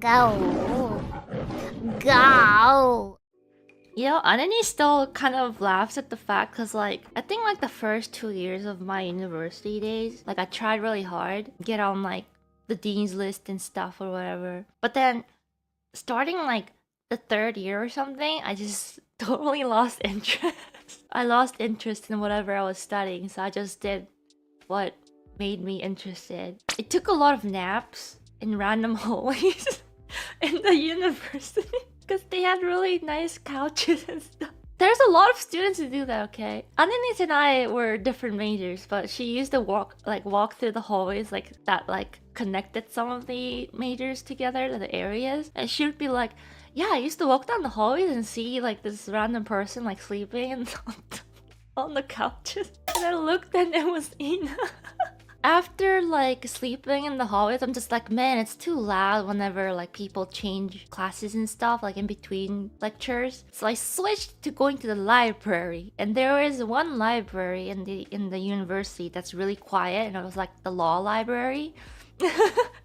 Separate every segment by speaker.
Speaker 1: Go. Go.
Speaker 2: Anani still kind of laughs at the fact because, like, I think, like, the first 2 years of my university days, like, I tried really hard to get on, like, the dean's list and stuff or whatever. But then, starting, like, the third year or something, I just totally lost interest. I lost interest in whatever I was studying, so I just did what made me interested. It took a lot of naps in random hallways in the university. Because they had really nice couches and stuff. There's a lot of students who do that, okay? Ananis and I were different majors, but she used to walk through the hallways that connected some of the majors together, the areas. And she would be like, yeah, I used to walk down the hallways and see like this random person like sleeping on the couches. And I looked and it was Ina. After like sleeping in the hallways, I'm just like, man, it's too loud whenever like people change classes and stuff, like in between lectures. So I switched to going to the library, and there is one library in the university that's really quiet, and it was like the law library.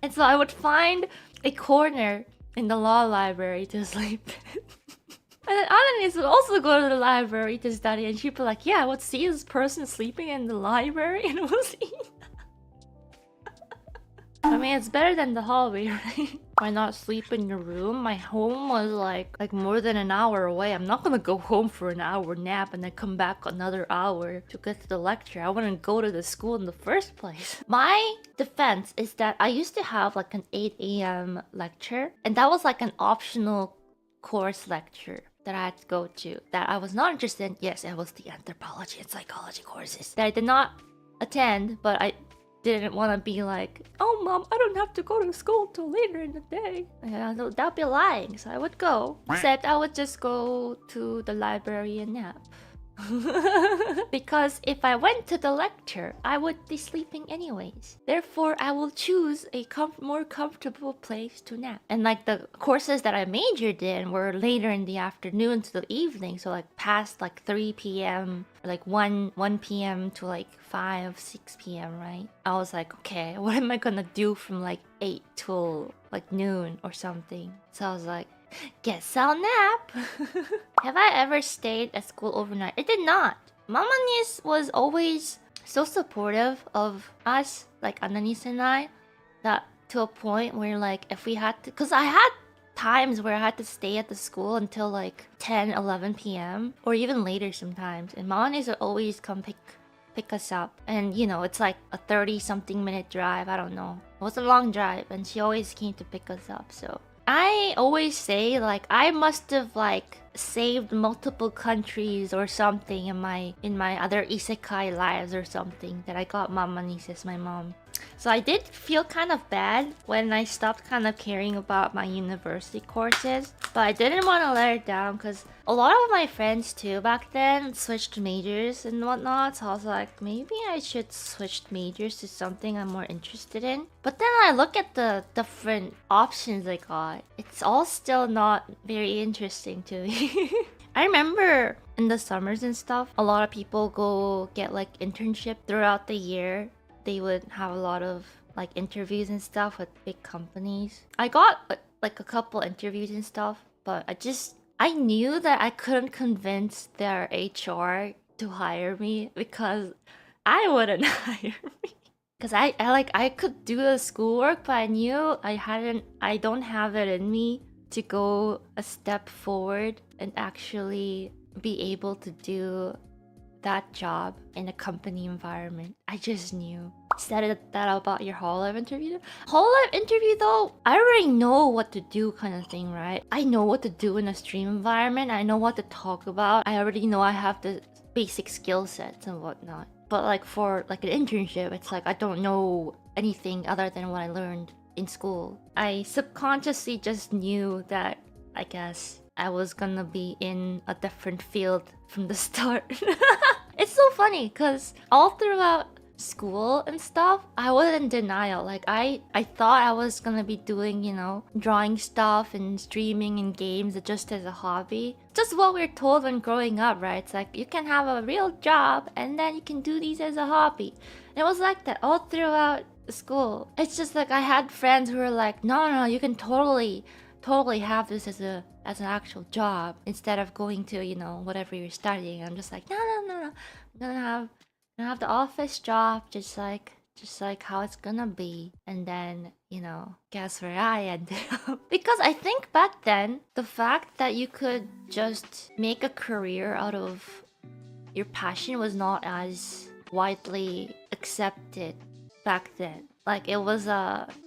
Speaker 2: And so I would find a corner in the law library to sleep in. And then Ananis would also go to the library to study, and she'd be like, yeah, I would see this person sleeping in the library, and it was I mean, it's better than the hallway, right? Why not sleep in your room? My home was like more than an hour away. I'm not gonna go home for an hour nap and then come back another hour to get to the lecture. I wouldn't go to the school in the first place. My defense is that I used to have like an 8 a.m. lecture, and that was like an optional course lecture that I had to go to that I was not interested in. Yes, it was the anthropology and psychology courses that I did not attend, but I didn't want to be like, oh mom, I don't have to go to school till later in the day. That'd be lying, so I would go. Except I would just go to the library and nap. Because if I went to the lecture, I would be sleeping anyways. Therefore, I will choose a more comfortable place to nap. And like the courses that I majored in were later in the afternoon to the evening, so like past like 3 p.m. or like 1 p.m. to like 5, 6 p.m., right? I was like, okay, what am I gonna do from like 8 till like noon or something? So I was like, guess I'll nap. Have I ever stayed at school overnight? I did not. Mama Nis was always so supportive of us, like Ananis and I, that to a point where like if we had to, because I had times where I had to stay at the school until like 10, 11 p.m. or even later sometimes, and Mama Nis would always come pick us up. And you know, it's like a 30-something minute drive. I don't know. It was a long drive, and she always came to pick us up. So I always say like I must have like saved multiple countries or something in my other isekai lives or something that I got Mama Nis as my mom. So I did feel kind of bad when I stopped kind of caring about my university courses, but I didn't want to let her down because a lot of my friends too back then switched majors and whatnot, so I was like, maybe I should switch majors to something I'm more interested in. But then I look at the different options I got. It's all still not very interesting to me. I remember in the summers and stuff, a lot of people go get like internship throughout the year. They would have a lot of like interviews and stuff with big companies. I got like a couple interviews and stuff, but I knew that I couldn't convince their HR to hire me because I wouldn't hire me. Because I could do the schoolwork, but I knew I don't have it in me to go a step forward and actually be able to do that job in a company environment. I just knew. Said that about your hololive interview? Hololive interview though, I already know what to do kind of thing, right? I know what to do in a stream environment. I know what to talk about. I already know I have the basic skill sets and whatnot. But like for like an internship, it's like I don't know anything other than what I learned in school. I subconsciously just knew that I guess I was gonna be in a different field from the start. It's so funny because all throughout school and stuff, I was in denial. Like I thought I was gonna be doing, you know, drawing stuff and streaming and games just as a hobby. Just what we're told when growing up, right? It's like you can have a real job and then you can do these as a hobby. And it was like that all throughout school. It's just like I had friends who were like, no, you can totally have this as an actual job instead of going to, whatever you're studying. I'm just like, no. I'm gonna have the office job just like how it's gonna be. And then, guess where I ended up. Because I think back then, the fact that you could just make a career out of your passion was not as widely accepted back then. Like it was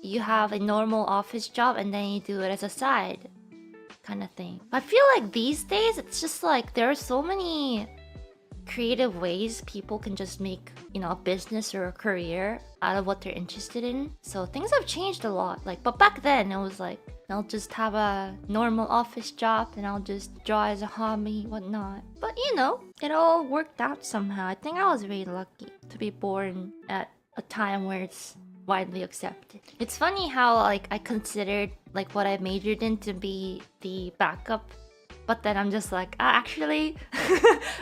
Speaker 2: you have a normal office job and then you do it as a side kind of thing. I feel like these days it's just like there are so many creative ways people can just make, a business or a career out of what they're interested in. So things have changed a lot. But back then it was like I'll just have a normal office job and I'll just draw as a hobby, whatnot. But it all worked out somehow. I think I was very lucky to be born at a time where it's widely accepted. It's funny how I considered what I majored in to be the backup, but then I'm just like, actually,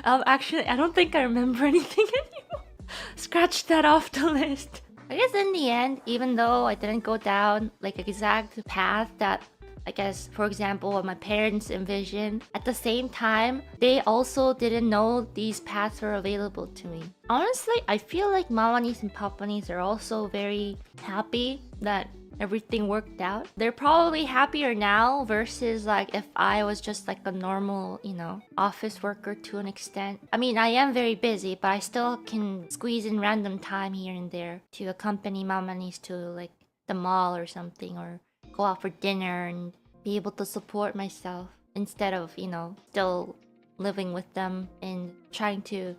Speaker 2: I don't think I remember anything anymore. Scratch that off the list. I guess in the end, even though I didn't go down exact path that I guess, for example, what my parents envisioned, at the same time, they also didn't know these paths were available to me. Honestly, I feel like mamanis and papanis are also very happy that everything worked out. They're probably happier now versus if I was just a normal, office worker to an extent. I mean, I am very busy, but I still can squeeze in random time here and there to accompany mamanis to the mall or something, or go out for dinner and be able to support myself instead of, still living with them and trying to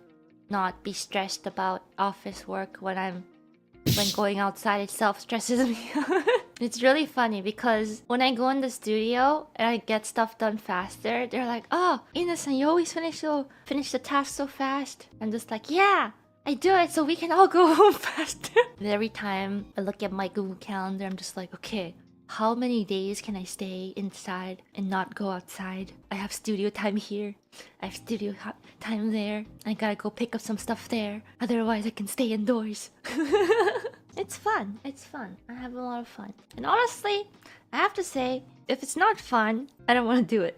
Speaker 2: not be stressed about office work when going outside itself stresses me. It's really funny because when I go in the studio and I get stuff done faster, they're like, oh, Ina-san, you always finish the task so fast. I'm just like, yeah, I do it so we can all go home faster. And every time I look at my Google Calendar, I'm just like, okay, how many days can I stay inside and not go outside? I have studio time here. I have studio time there. I gotta go pick up some stuff there. Otherwise, I can stay indoors. It's fun. I have a lot of fun. And honestly, I have to say, if it's not fun, I don't want to do it.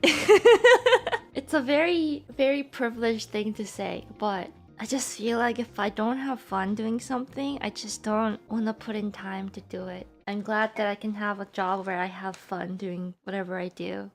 Speaker 2: It's a very, very privileged thing to say, but I just feel like if I don't have fun doing something, I just don't want to put in time to do it. I'm glad that I can have a job where I have fun doing whatever I do.